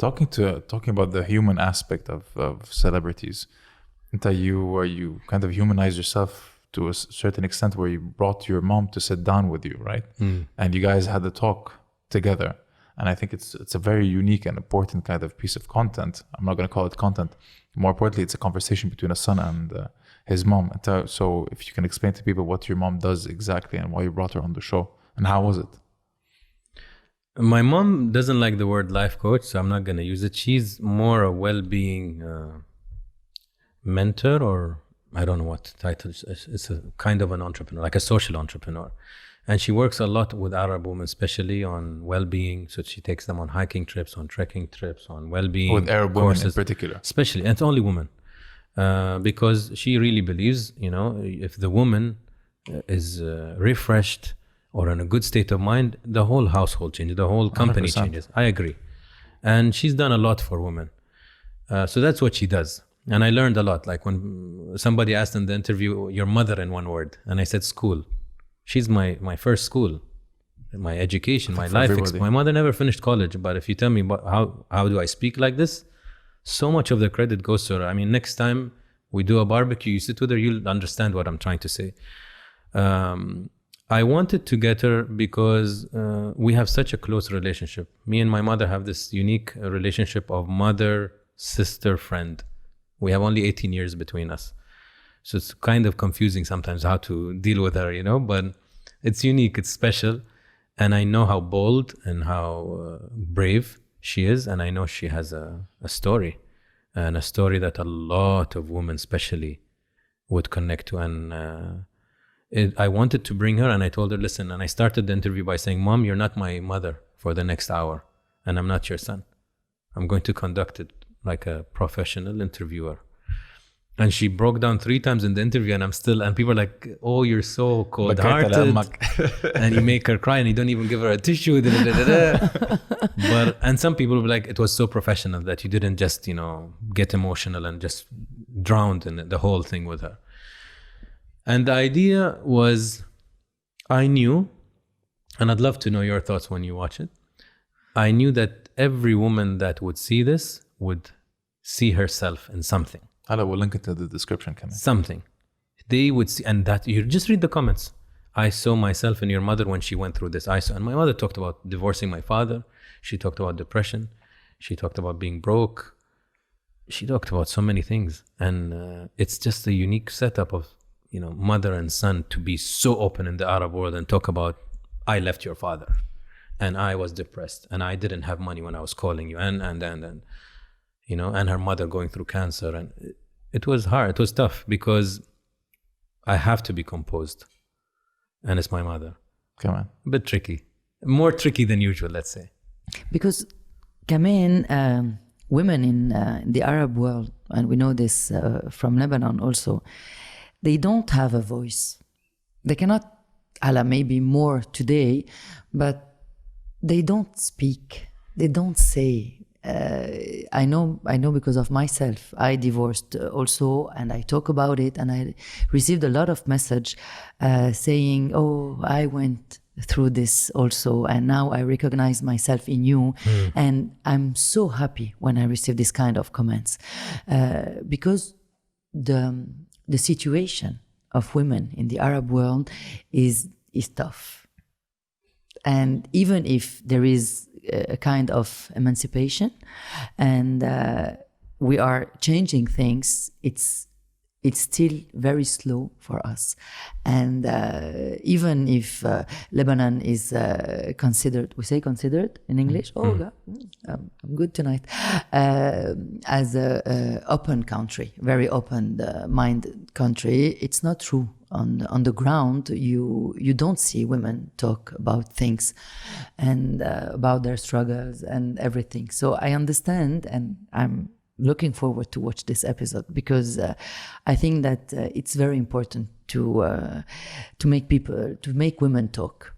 talking about the human aspect of celebrities, you kind of humanize yourself to a certain extent, where you brought your mom to sit down with you, right? And you guys had the talk together. And I think it's a very unique and important kind of piece of content. I'm not going to call it content. More importantly, it's a conversation between a son and his mom. So if you can explain to people what your mom does exactly and why you brought her on the show, and how was it? My mom doesn't like the word life coach, so I'm not going to use it. She's more a well-being mentor, or I don't know what title. It's a kind of an entrepreneur, like a social entrepreneur. And she works a lot with Arab women, especially on well-being. So she takes them on hiking trips, on trekking trips, on well-being with Arab courses, women in particular. Especially, and it's only women. Because she really believes, if the woman is refreshed or in a good state of mind, the whole household changes, the whole company 100%. changes. I agree. And she's done a lot for women. So that's what she does. And I learned a lot. Like when somebody asked in the interview, your mother in one word, and I said school. She's my first school, my education, my life. My mother never finished college, but if you tell me how do I speak like this, so much of the credit goes to her. I mean, next time we do a barbecue, you sit with her, you'll understand what I'm trying to say. I wanted to get her because we have such a close relationship. Me and my mother have this unique relationship of mother, sister, friend. We have only 18 years between us. So it's kind of confusing sometimes how to deal with her, but it's unique, it's special. And I know how bold and how brave she is. And I know she has a story, and a story that a lot of women especially would connect to. And I wanted to bring her, and I told her, listen, and I started the interview by saying, Mom, you're not my mother for the next hour, and I'm not your son. I'm going to conduct it like a professional interviewer. And she broke down 3 times in the interview, and people are like, oh, you're so cold-hearted. And you make her cry and you don't even give her a tissue. And some people will be like, it was so professional that you didn't just, get emotional and just drowned in the whole thing with her. And the idea was, I knew, and I'd love to know your thoughts when you watch it. I knew that every woman that would see this would see herself in something. We'll link it to the description. Something. They would see, and that you just read the comments. I saw myself in your mother when she went through this. And my mother talked about divorcing my father. She talked about depression. She talked about being broke. She talked about so many things. And it's just a unique setup of, mother and son to be so open in the Arab world and talk about, I left your father and I was depressed and I didn't have money when I was calling you and her mother going through cancer. And it was hard. It was tough because I have to be composed. And it's my mother. Come on. A bit tricky. More tricky than usual, let's say. Because, Kamen, women in the Arab world, and we know this from Lebanon also, they don't have a voice. They cannot, maybe more today, but they don't speak. They don't say. I know because of myself. I divorced also, and I talk about it, and I received a lot of message saying, oh, I went through this also, and now I recognize myself in you. And I'm so happy when I receive this kind of comments because the situation of women in the Arab world is tough. And even if there is a kind of emancipation and we are changing things, it's still very slow for us. And even if Lebanon is considered, we say considered in English? Oh, God, I'm good tonight. As a open country, very open-minded country, it's not true. On the ground, you don't see women talk about things and about their struggles and everything. So I understand, and I'm looking forward to watch this episode because I think that it's very important to make women talk.